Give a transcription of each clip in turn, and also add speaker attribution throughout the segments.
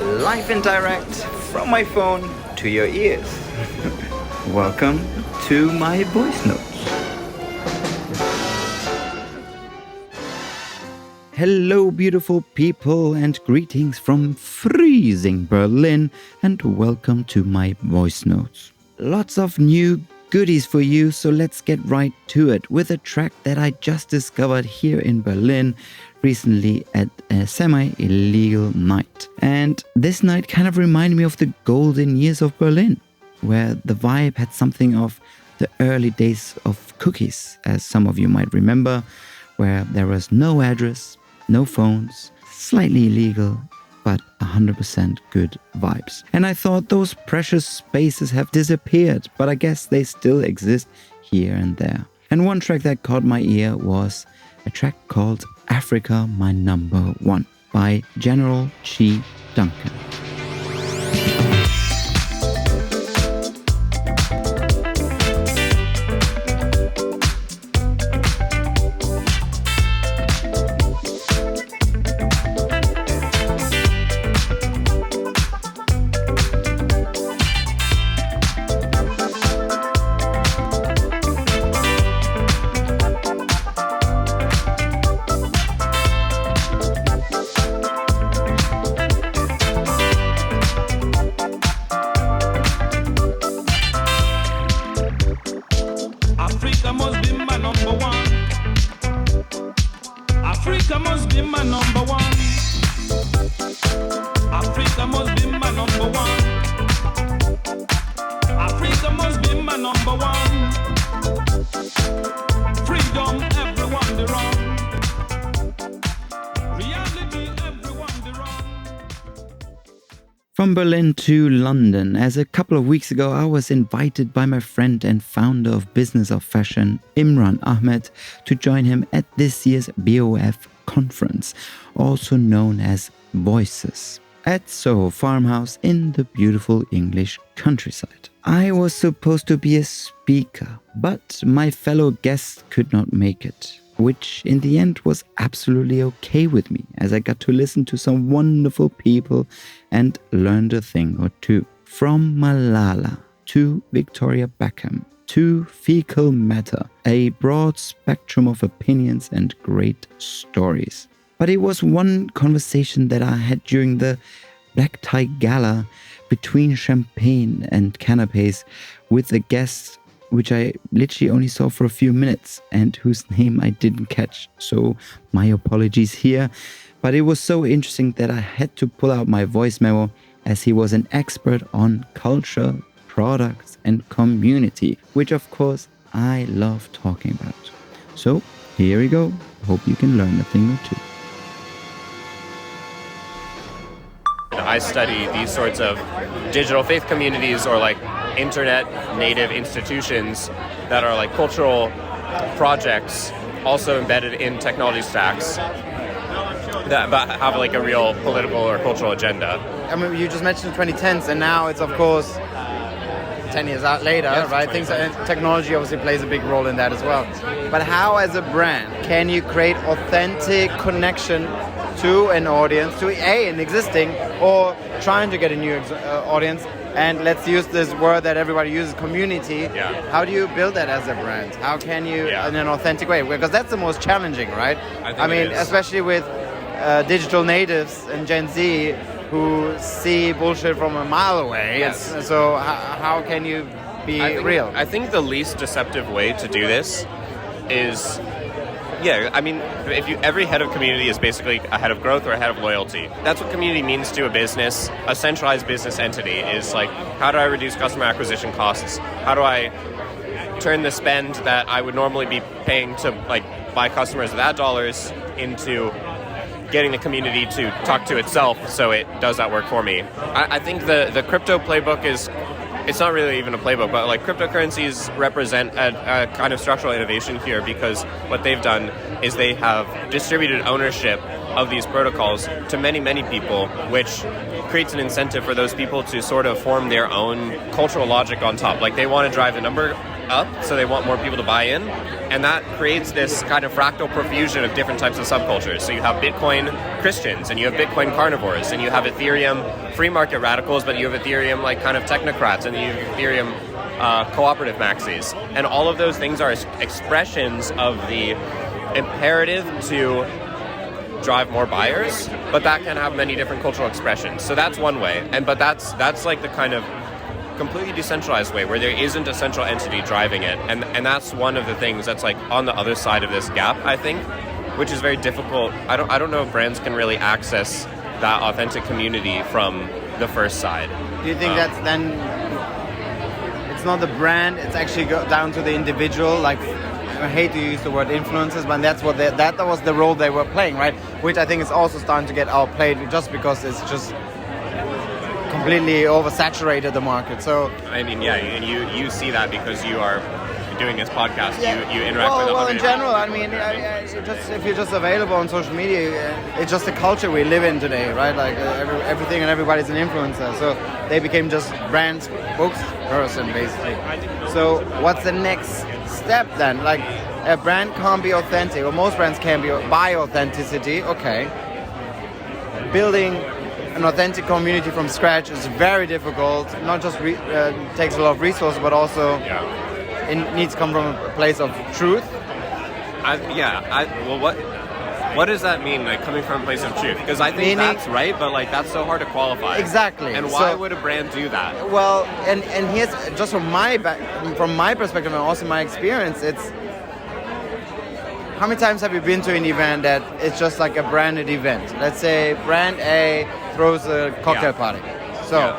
Speaker 1: live and direct from my phone to your ears. Welcome to my voice notes. Hello, beautiful people, and greetings from freezing Berlin, and welcome to my voice notes. Lots of new goodies for you, so let's get right to it with a track that I just discovered here in Berlin recently at a semi-illegal night. And this night kind of reminded me of the golden years of Berlin, where the vibe had something of the early days of cookies, as some of you might remember, where there was no address, no phones, slightly illegal, but 100% good vibes. And I thought those precious spaces have disappeared, but I guess they still exist here and there. And one track that caught my ear was a track called Africa, My Number One by General G. Duncan.
Speaker 2: Africa must be my number one. Africa must be my number one. Africa must be my number one. Africa must be my number one. Freedom, everyone the wrong. Reality, everyone the wrong.
Speaker 1: From Berlin to London, as a couple of weeks ago I was invited by my friend and founder of Business of Fashion, Imran Ahmed, to join him at this year's BOF conference, also known as Voices, at Soho Farmhouse in the beautiful English countryside. I was supposed to be a speaker, but my fellow guests could not make it, which in the end was absolutely okay with me, as I got to listen to some wonderful people and learned a thing or two. From Malala to Victoria Beckham to fecal matter, a broad spectrum of opinions and great stories. But it was one conversation that I had during the black tie gala between champagne and canapes with a guest which I literally only saw for a few minutes and whose name I didn't catch, so my apologies here. But it was so interesting that I had to pull out my voice memo, as he was an expert on culture, products and community, which of course I love talking about. So here we go, hope you can learn a thing or two.
Speaker 3: I study these sorts of digital faith communities or like internet native institutions that are like cultural projects also embedded in technology stacks that have like a real political or cultural agenda.
Speaker 4: I mean, you just mentioned 2010s, and now it's of course 10 years out later, yes, right? Things, technology obviously plays a big role in that as well. But how, as a brand, can you create authentic connection to an audience, to an existing or trying to get a new audience? And let's use this word that everybody uses, community.
Speaker 3: Yeah.
Speaker 4: How do you build that as a brand? How can you, in an authentic way? Because that's the most challenging, right? I mean, especially with digital natives and Gen Z who see bullshit from a mile away.
Speaker 3: Yes.
Speaker 4: So how can you be real?
Speaker 3: I think the least deceptive way to do this is, every head of community is basically a head of growth or a head of loyalty. That's what community means to a business. A centralized business entity is like, how do I reduce customer acquisition costs? How do I turn the spend that I would normally be paying to like buy customers with ad dollars into getting the community to talk to itself so it does that work for me. I think the crypto playbook is, it's not really even a playbook, but like cryptocurrencies represent a kind of structural innovation here, because what they've done is they have distributed ownership of these protocols to many, many people, which creates an incentive for those people to sort of form their own cultural logic on top. Like they want to drive the number up, so they want more people to buy in, and that creates this kind of fractal profusion of different types of subcultures. So you have Bitcoin Christians, and you have Bitcoin carnivores, and you have Ethereum free market radicals, but you have Ethereum like kind of technocrats, and you have Ethereum cooperative maxis, and all of those things are expressions of the imperative to drive more buyers, but that can have many different cultural expressions. So that's one way, but that's like the kind of completely decentralized way where there isn't a central entity driving it, and that's one of the things that's like on the other side of this gap, I think, which is very difficult. I don't know if brands can really access that authentic community from the first side.
Speaker 4: Do you think that's then it's not the brand, it's actually down to the individual? Like, I hate to use the word influencers, but that's what that was the role they were playing, right? Which I think is also starting to get outplayed just because it's just completely oversaturated the market. So
Speaker 3: I mean, yeah, and you see that because you are doing this podcast. You interact with
Speaker 4: well,
Speaker 3: other
Speaker 4: in general, I mean, if you're just available on social media, it's just the culture we live in today, right? Like everything and everybody's an influencer, so they became just brand spokesperson basically. So what's the next step then? Like, a brand can't be authentic, or most brands can be by authenticity. Okay, building an authentic community from scratch is very difficult. Not just takes a lot of resources, but also it needs to come from a place of truth.
Speaker 3: Well, what does that mean, like coming from a place of truth? Because I think that's right, but like that's so hard to qualify.
Speaker 4: Exactly.
Speaker 3: And why would a brand do that?
Speaker 4: Well, and here's just from my perspective and also my experience, it's how many times have you been to an event that it's just like a branded event? Let's say brand A throws a cocktail party. So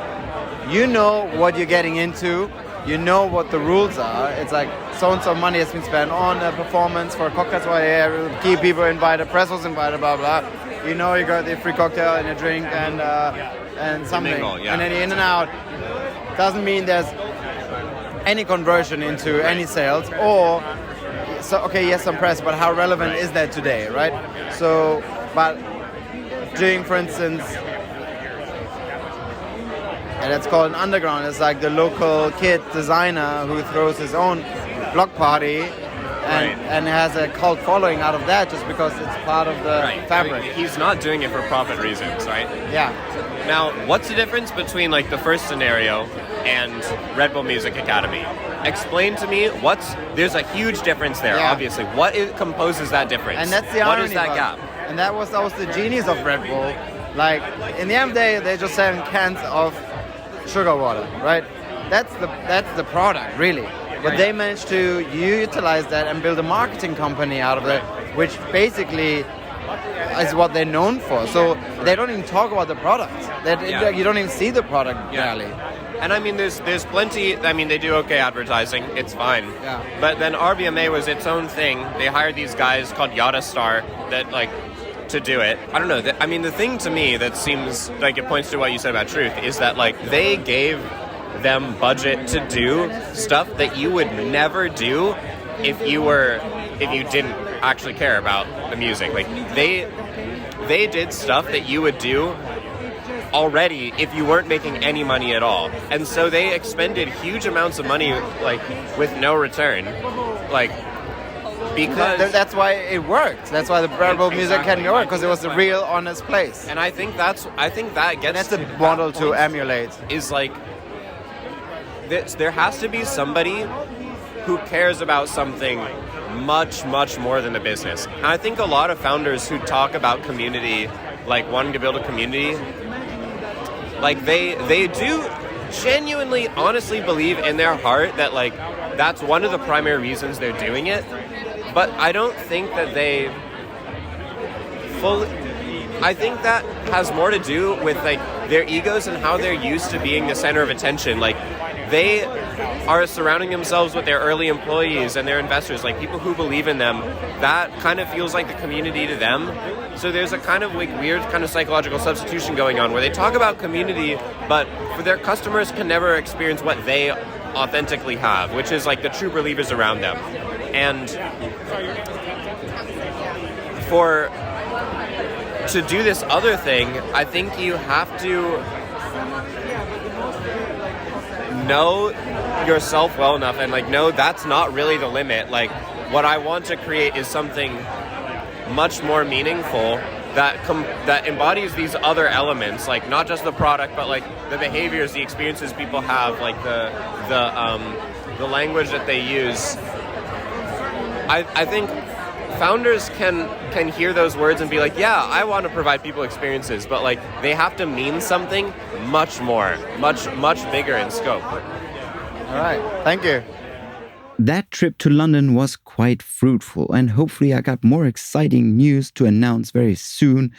Speaker 4: you know what you're getting into. You know what the rules are. It's like so-and-so money has been spent on a performance for a cocktail party. Key people invited, press was invited, blah, blah. You know you got the free cocktail and a drink and something.
Speaker 3: Mingle,
Speaker 4: and then you're in and out. Doesn't mean there's any conversion into any sales. Or, so okay, yes, some press, but how relevant is that today, right? So, but doing, for instance, and it's called an underground. It's like the local kid designer who throws his own block party and has a cult following out of that just because it's part of the fabric.
Speaker 3: I mean, he's not doing it for profit reasons, right?
Speaker 4: Yeah.
Speaker 3: Now, what's the difference between like the first scenario and Red Bull Music Academy? Explain to me there's a huge difference there, obviously. What composes that difference?
Speaker 4: And that's the irony.
Speaker 3: What is that gap?
Speaker 4: And that was the genius of Red Bull. Like, in the end of the day, they're just selling cans of sugar water, right? That's the product, really. But they managed to utilize that and build a marketing company out of it, which basically is what they're known for. So they don't even talk about the product. You don't even see the product really.
Speaker 3: And I mean, there's plenty. I mean, they do okay advertising. It's fine.
Speaker 4: Yeah.
Speaker 3: But then RBMA was its own thing. They hired these guys called Yada Star that like to do it. I don't know. I mean, the thing to me that seems like it points to what you said about truth is that like they gave them budget to do stuff that you would never do if you didn't actually care about the music. Like they did stuff that you would do already if you weren't making any money at all. And so they expended huge amounts of money like with no return. Like because
Speaker 4: that's why it worked. That's why the Red Bull Music Academy worked, because it was a real honest place.
Speaker 3: And I think that gets
Speaker 4: and that's a model to emulate.
Speaker 3: Is like there has to be somebody who cares about something much, much more than the business. And I think a lot of founders who talk about community, like wanting to build a community, like they do genuinely, honestly believe in their heart that like that's one of the primary reasons they're doing it. But I don't think that they fully... I think that has more to do with like their egos and how they're used to being the center of attention. Like they are surrounding themselves with their early employees and their investors, like people who believe in them. That kind of feels like the community to them. So there's a kind of like weird kind of psychological substitution going on where they talk about community, but for their customers can never experience what they authentically have, which is like the true believers around them. And to do this other thing, I think you have to know yourself well enough and like no, that's not really the limit. Like what I want to create is something much more meaningful that embodies these other elements, like not just the product, but like the behaviors, the experiences people have, like the language that they use. I think founders can hear those words and be like, yeah, I want to provide people experiences, but like they have to mean something much more, much bigger in scope.
Speaker 4: All right, thank you.
Speaker 1: That trip to London was quite fruitful, and hopefully I got more exciting news to announce very soon.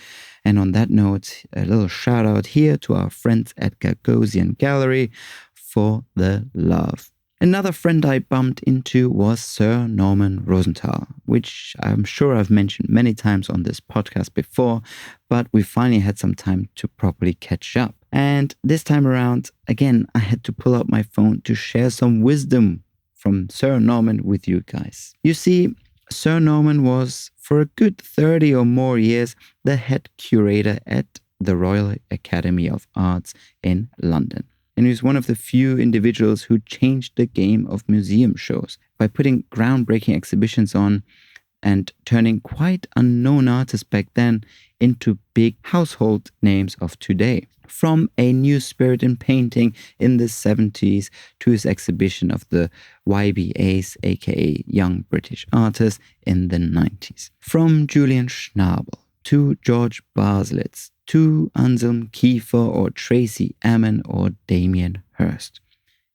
Speaker 1: And on that note, a little shout out here to our friends at Gagosian Gallery for the love. Another friend I bumped into was Sir Norman Rosenthal, which I'm sure I've mentioned many times on this podcast before, but we finally had some time to properly catch up. And this time around, again, I had to pull out my phone to share some wisdom from Sir Norman with you guys. You see, Sir Norman was, for a good 30 or more years, the head curator at the Royal Academy of Arts in London. And he was one of the few individuals who changed the game of museum shows by putting groundbreaking exhibitions on and turning quite unknown artists back then into big household names of today. From a new spirit in painting in the 70s to his exhibition of the YBAs, aka Young British Artists, in the 90s. From Julian Schnabel to George Baselitz to Anselm Kiefer or Tracy Emin or Damien Hirst.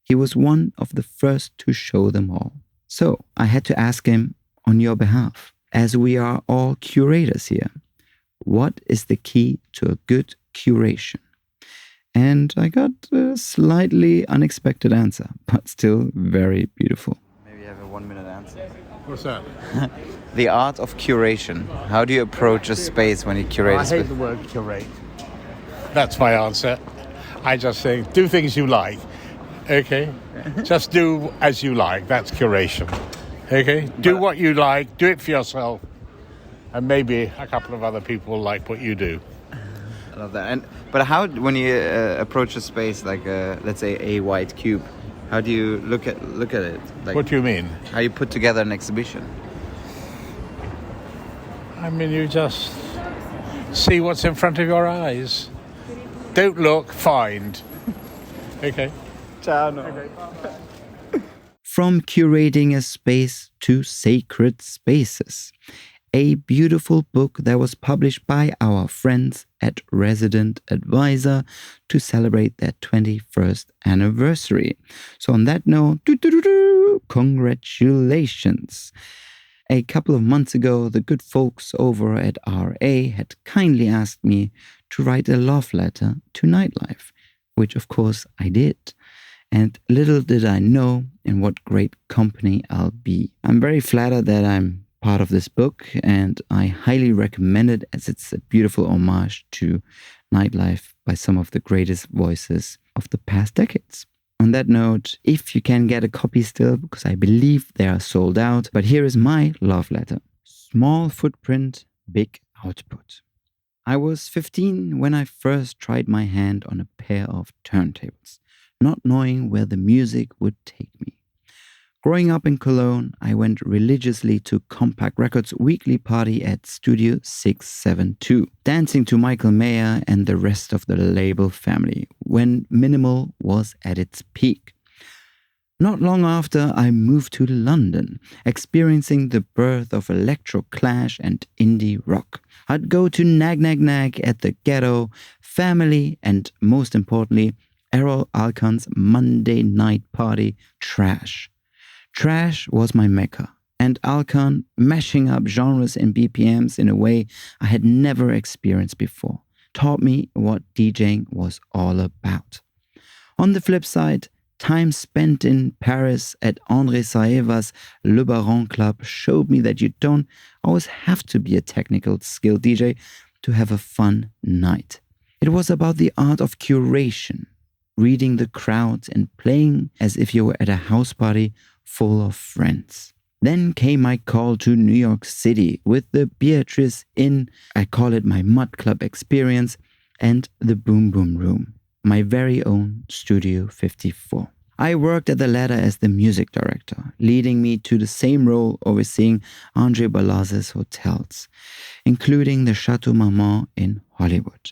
Speaker 1: He was one of the first to show them all. So I had to ask him on your behalf, as we are all curators here, what is the key to a good curation? And I got a slightly unexpected answer, but still very beautiful.
Speaker 4: Maybe you have a 1 minute answer.
Speaker 5: What's that?
Speaker 4: The art of curation. How do you approach a space when you curate
Speaker 5: I
Speaker 4: a space?
Speaker 5: hate the word curate. That's my answer. I just think, do things you like. Okay? Just do as you like. That's curation. Okay? Do what you like. Do it for yourself. And maybe a couple of other people like what you do.
Speaker 4: I love that. But how, when you approach a space like, let's say, a white cube, how do you look at it? Like,
Speaker 5: What do you mean?
Speaker 4: how you put together an exhibition?
Speaker 5: I mean, you just see what's in front of your eyes. Don't look, find. Okay?
Speaker 4: Ciao. No.
Speaker 1: From curating a space to sacred spaces. A beautiful book that was published by our friends at Resident Advisor to celebrate their 21st anniversary. So on that note, congratulations. A couple of months ago, the good folks over at RA had kindly asked me to write a love letter to nightlife, which of course I did. And little did I know in what great company I'll be. I'm very flattered that I'm part of this book, and I highly recommend it as it's a beautiful homage to nightlife by some of the greatest voices of the past decades. On that note, if you can get a copy still, because I believe they are sold out, but here is my love letter. Small footprint, big output. I was 15 when I first tried my hand on a pair of turntables, not knowing where the music would take me. Growing up in Cologne, I went religiously to Compact Records' weekly party at Studio 672, dancing to Michael Mayer and the rest of the label family, when minimal was at its peak. Not long after, I moved to London, experiencing the birth of electro clash and indie rock. I'd go to Nag Nag Nag at the Ghetto, Family, and most importantly, Errol Alkan's Monday night party, Trash. Trash was my mecca, and Alkan mashing up genres and BPMs in a way I had never experienced before, taught me what DJing was all about. On the flip side, time spent in Paris at André Saeva's Le Baron Club showed me that you don't always have to be a technical skill DJ to have a fun night. It was about the art of curation, reading the crowd and playing as if you were at a house party full of friends. Then came my call to New York City with the Beatrice Inn, I call it my mud club experience, and the Boom Boom Room, my very own Studio 54. I worked at the latter as the music director, leading me to the same role overseeing Andre Balazs's hotels, including the Chateau Marmont in Hollywood,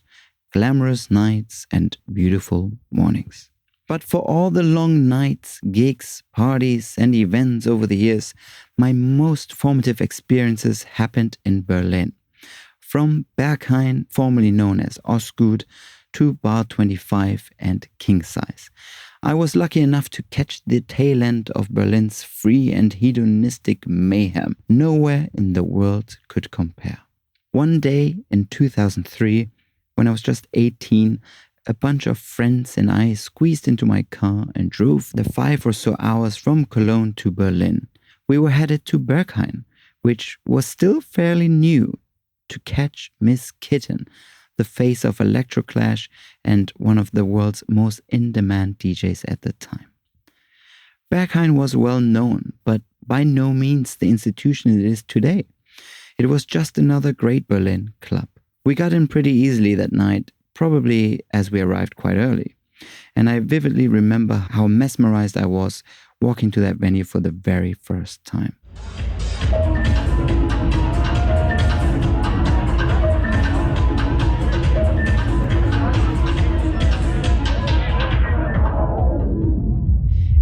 Speaker 1: glamorous nights and beautiful mornings. But for all the long nights, gigs, parties, and events over the years, my most formative experiences happened in Berlin. From Berghain, formerly known as Osgood, to Bar 25 and King Size. I was lucky enough to catch the tail end of Berlin's free and hedonistic mayhem. Nowhere in the world could compare. One day in 2003, when I was just 18, a bunch of friends and I squeezed into my car and drove the 5 or so hours from Cologne to Berlin. We were headed to Berghain, which was still fairly new, to catch Miss Kitten, the face of Electroclash and one of the world's most in-demand DJs at the time. Berghain was well known, but by no means the institution it is today. It was just another great Berlin club. We got in pretty easily that night, probably as we arrived quite early. And I vividly remember how mesmerized I was walking to that venue for the very first time.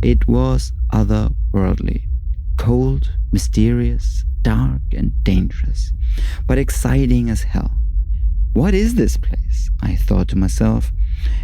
Speaker 1: It was otherworldly, cold, mysterious, dark and dangerous, but exciting as hell. What is this place? I thought to myself.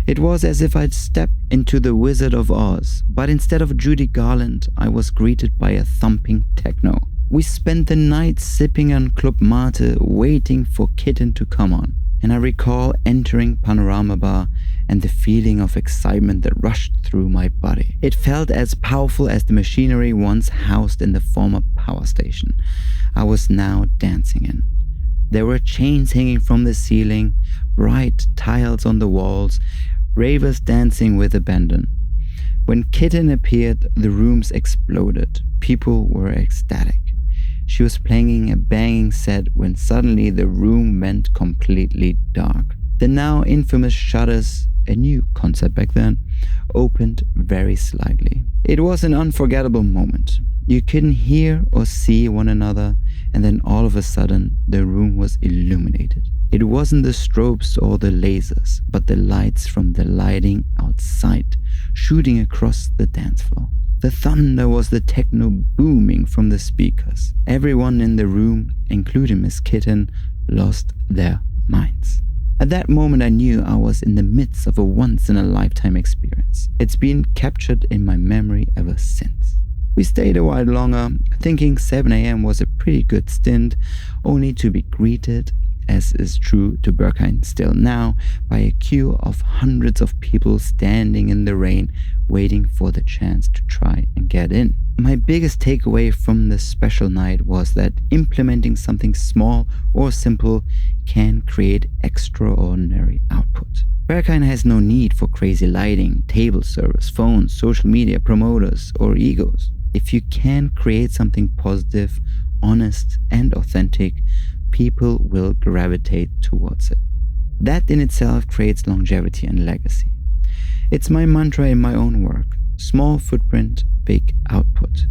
Speaker 1: It was as if I'd stepped into the Wizard of Oz, but instead of Judy Garland, I was greeted by a thumping techno. We spent the night sipping on Club Mate, waiting for Kitten to come on. And I recall entering Panorama Bar and the feeling of excitement that rushed through my body. It felt as powerful as the machinery once housed in the former power station I was now dancing in. There were chains hanging from the ceiling, bright tiles on the walls, ravers dancing with abandon. When Kitten appeared, the rooms exploded. People were ecstatic. She was playing a banging set when suddenly the room went completely dark. The now infamous shutters, a new concept back then, opened very slightly. It was an unforgettable moment. You couldn't hear or see one another, and then all of a sudden, the room was illuminated. It wasn't the strobes or the lasers, but the lights from the lighting outside, shooting across the dance floor. The thunder was the techno booming from the speakers. Everyone in the room, including Miss Kitten, lost their minds. At that moment I knew I was in the midst of a once-in-a-lifetime experience. It's been captured in my memory ever since. We stayed a while longer, thinking 7 a.m. was a pretty good stint, only to be greeted, as is true to Berghain still now, by a queue of hundreds of people standing in the rain, waiting for the chance to try and get in. My biggest takeaway from this special night was that implementing something small or simple can create extraordinary output. Berghain has no need for crazy lighting, table service, phones, social media, promoters, or egos. If you can create something positive, honest, and authentic, people will gravitate towards it. That in itself creates longevity and legacy. It's my mantra in my own work: small footprint, big output,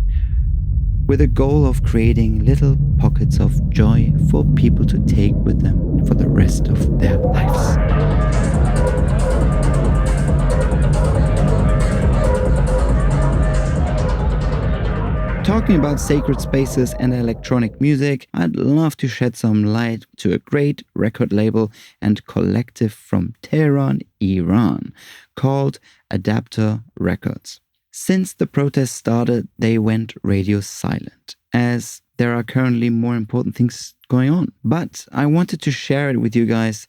Speaker 1: with a goal of creating little pockets of joy for people to take with them for the rest of their lives. Talking about sacred spaces and electronic music, I'd love to shed some light to a great record label and collective from Tehran, Iran, called Adapter Records. Since the protests started, they went radio silent, as there are currently more important things going on. But I wanted to share it with you guys,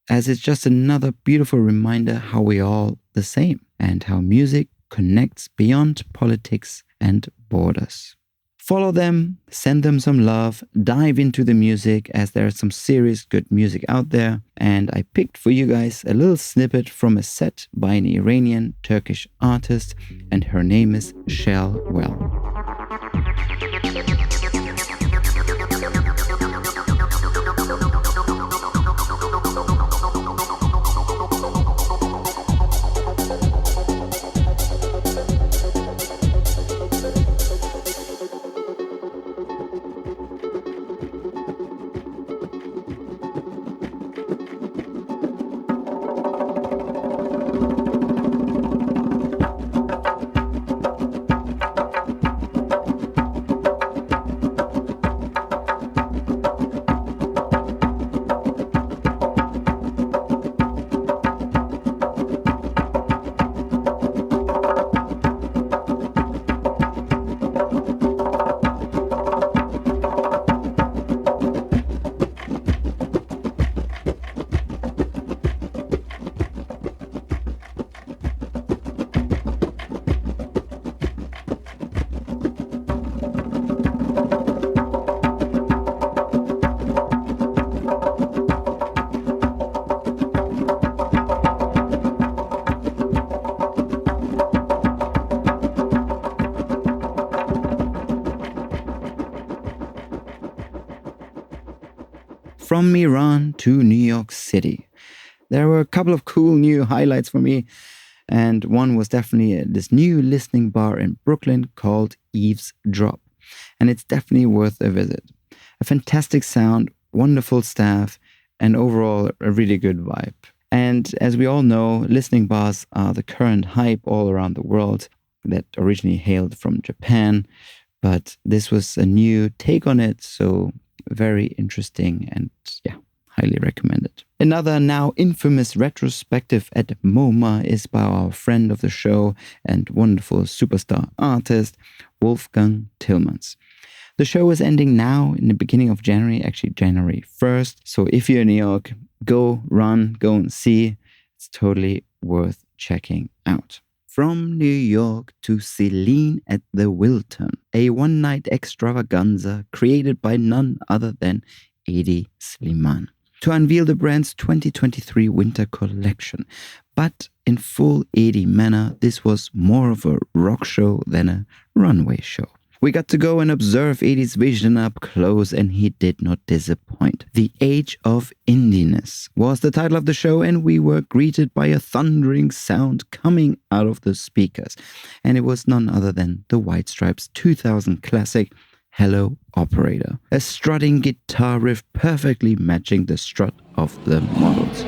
Speaker 1: as it's just another beautiful reminder how we're all the same, and how music connects beyond politics and borders. Follow them, send them some love, dive into the music, as there's some serious good music out there. And I picked for you guys a little snippet from a set by an Iranian-Turkish artist, and her name is Shell Well. from Iran to New York City. There were a couple of cool new highlights for me, and one was definitely this new listening bar in Brooklyn called Eavesdrop, and it's definitely worth a visit. A fantastic sound, wonderful staff, and overall a really good vibe. And as we all know, listening bars are the current hype all around the world that originally hailed from Japan, but this was a new take on it, so very interesting and yeah, highly recommended. Another now infamous retrospective at MoMA is by our friend of the show and wonderful superstar artist, Wolfgang Tillmans. The show is ending now in the beginning of January, actually January 1st. So if you're in New York, go and see. It's totally worth checking out. From New York to Celine at the Wiltern, a one-night extravaganza created by none other than Hedi Slimane to unveil the brand's 2023 winter collection. But in full Hedi manner, this was more of a rock show than a runway show. We got to go and observe Hedi's vision up close, and he did not disappoint. The Age of Indiness was the title of the show, and we were greeted by a thundering sound coming out of the speakers. And it was none other than the White Stripes' 2000 classic, Hello Operator, a strutting guitar riff perfectly matching the strut of the models.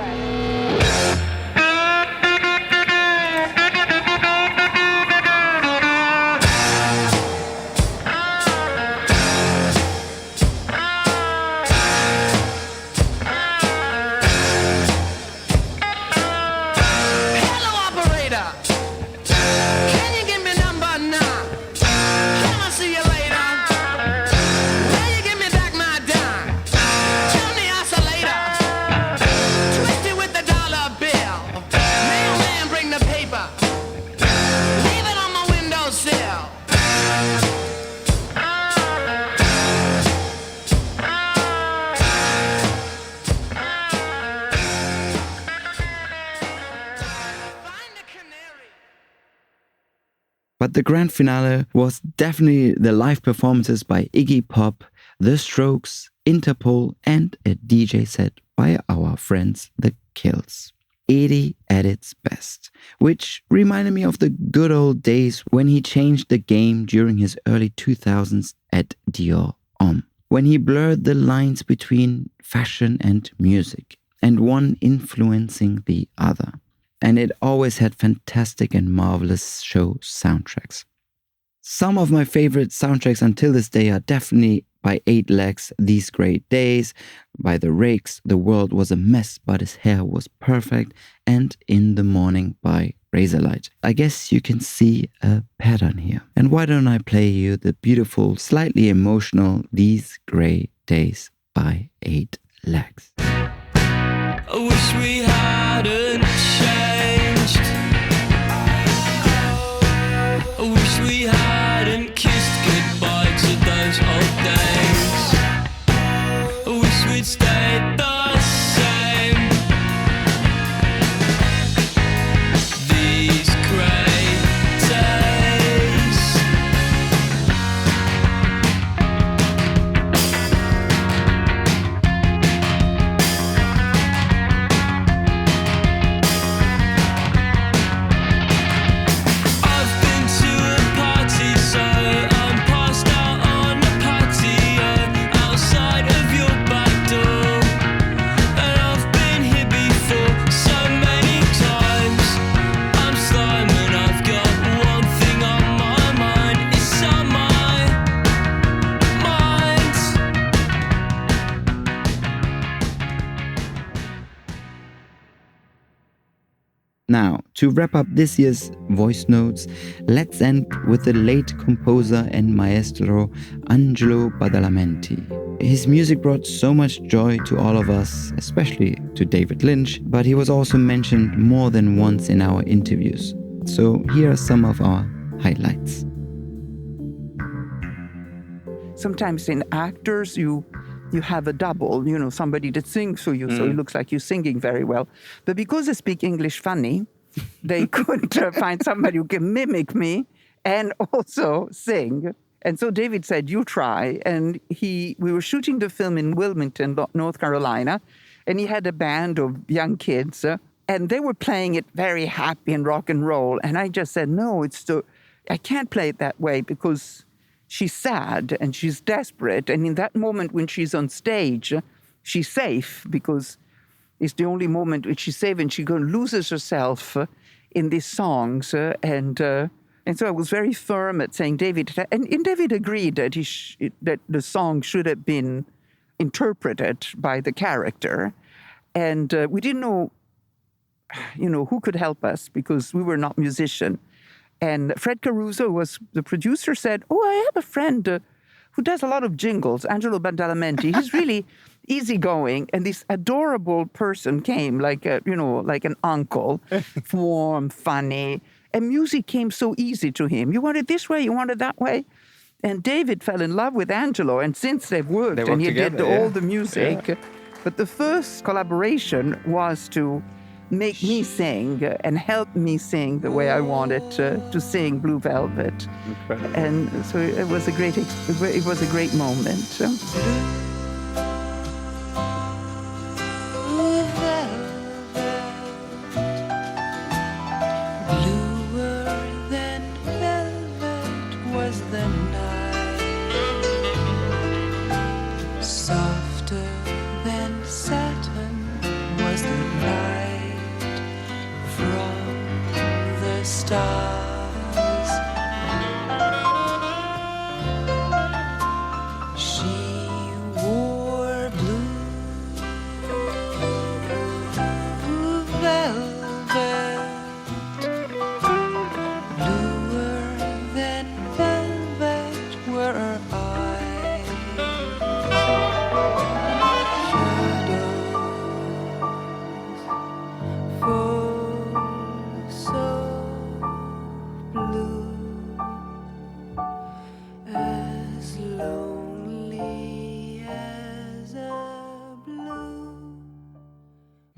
Speaker 1: But the grand finale was definitely the live performances by Iggy Pop, The Strokes, Interpol, and a DJ set by our friends The Kills. Hedi at its best, which reminded me of the good old days when he changed the game during his early 2000s at Dior Homme, when he blurred the lines between fashion and music, and one influencing the other. And it always had fantastic and marvelous show soundtracks. Some of my favorite soundtracks until this day are definitely by 8 Legs, These Great Days, by The Rakes, The World Was a Mess But His Hair Was Perfect, and In the Morning by Razorlight. I guess you can see a pattern here. And why don't I play you the beautiful, slightly emotional These Great Days by 8 Legs.
Speaker 6: I wish we hadn't changed. I wish we hadn't kissed goodbye to those old days. I wish we'd stayed the same. These great days. I've been to a party, so I'm passed out on the patio outside of your back door. And I've been here before so many times. I'm slime and I've got one thing on my mind. It's on my mind.
Speaker 1: Now, to wrap up this year's Voice Notes, let's end with the late composer and maestro Angelo Badalamenti. His music brought so much joy to all of us, especially to David Lynch, but he was also mentioned more than once in our interviews. So here are some of our highlights.
Speaker 7: Sometimes in actors, you have a double, somebody that sings for you, so it looks like you're singing very well. But because I speak English funny, they could find somebody who can mimic me and also sing. And so David said, you try. And we were shooting the film in Wilmington, North Carolina, and he had a band of young kids, and they were playing it very happy and rock and roll. And I just said, no, I can't play it that way because she's sad and she's desperate. And in that moment when she's on stage, she's safe because it's the only moment when she's safe, and she loses herself in these songs. And so I was very firm at saying, David, and David agreed that that the song should have been interpreted by the character. And we didn't know, who could help us because we were not musicians. And Fred Caruso, who was the producer, said, I have a friend who does a lot of jingles, Angelo Badalamenti. He's really easygoing. And this adorable person came, like an uncle, warm, funny. And music came so easy to him. You want it this way, you want it that way. And David fell in love with Angelo. And since they've worked and he
Speaker 1: together,
Speaker 7: did all the music. Yeah. But the first collaboration was to make me sing and help me sing the way I wanted to sing Blue Velvet.
Speaker 1: Incredible.
Speaker 7: And so it was a great moment.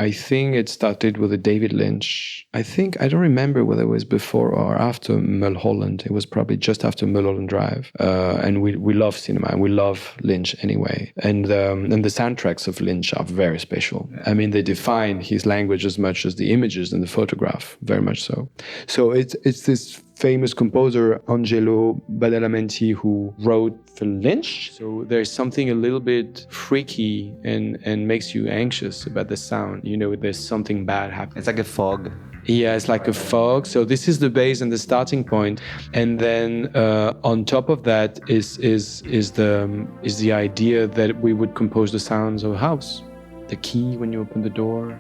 Speaker 8: I think it started with a David Lynch. I don't remember whether it was before or after Mulholland. It was probably just after Mulholland Drive. And we love cinema and we love Lynch anyway. And the soundtracks of Lynch are very special. I mean, they define his language as much as the images and the photograph, very much so. So it's this famous composer Angelo Badalamenti who wrote for Lynch. So there's something a little bit freaky and makes you anxious about the sound. There's something bad happening.
Speaker 1: It's like a fog.
Speaker 8: Yeah, it's like a fog. So this is the base and the starting point, and then on top of that is the idea that we would compose the sounds of a house. The key when you open the door,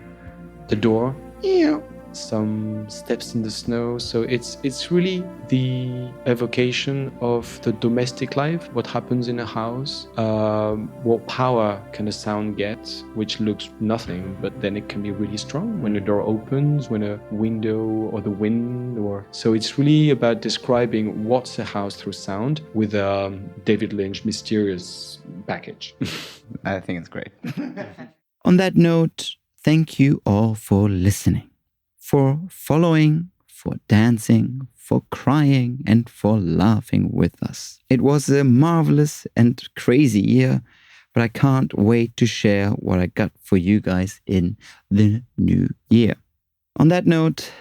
Speaker 8: yeah. Some steps in the snow. So it's really the evocation of the domestic life, what happens in a house, what power can a sound get, which looks nothing, but then it can be really strong when a door opens, when a window or the wind, so it's really about describing what's a house through sound with a David Lynch mysterious package.
Speaker 1: I think it's great. On that note, thank you all for listening, for following, for dancing, for crying, and for laughing with us. It was a marvelous and crazy year, but I can't wait to share what I got for you guys in the new year. On that note,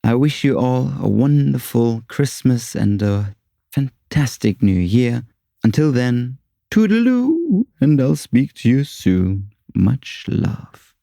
Speaker 1: I wish you all a wonderful Christmas and a fantastic new year. Until then, toodaloo, and I'll speak to you soon. Much love.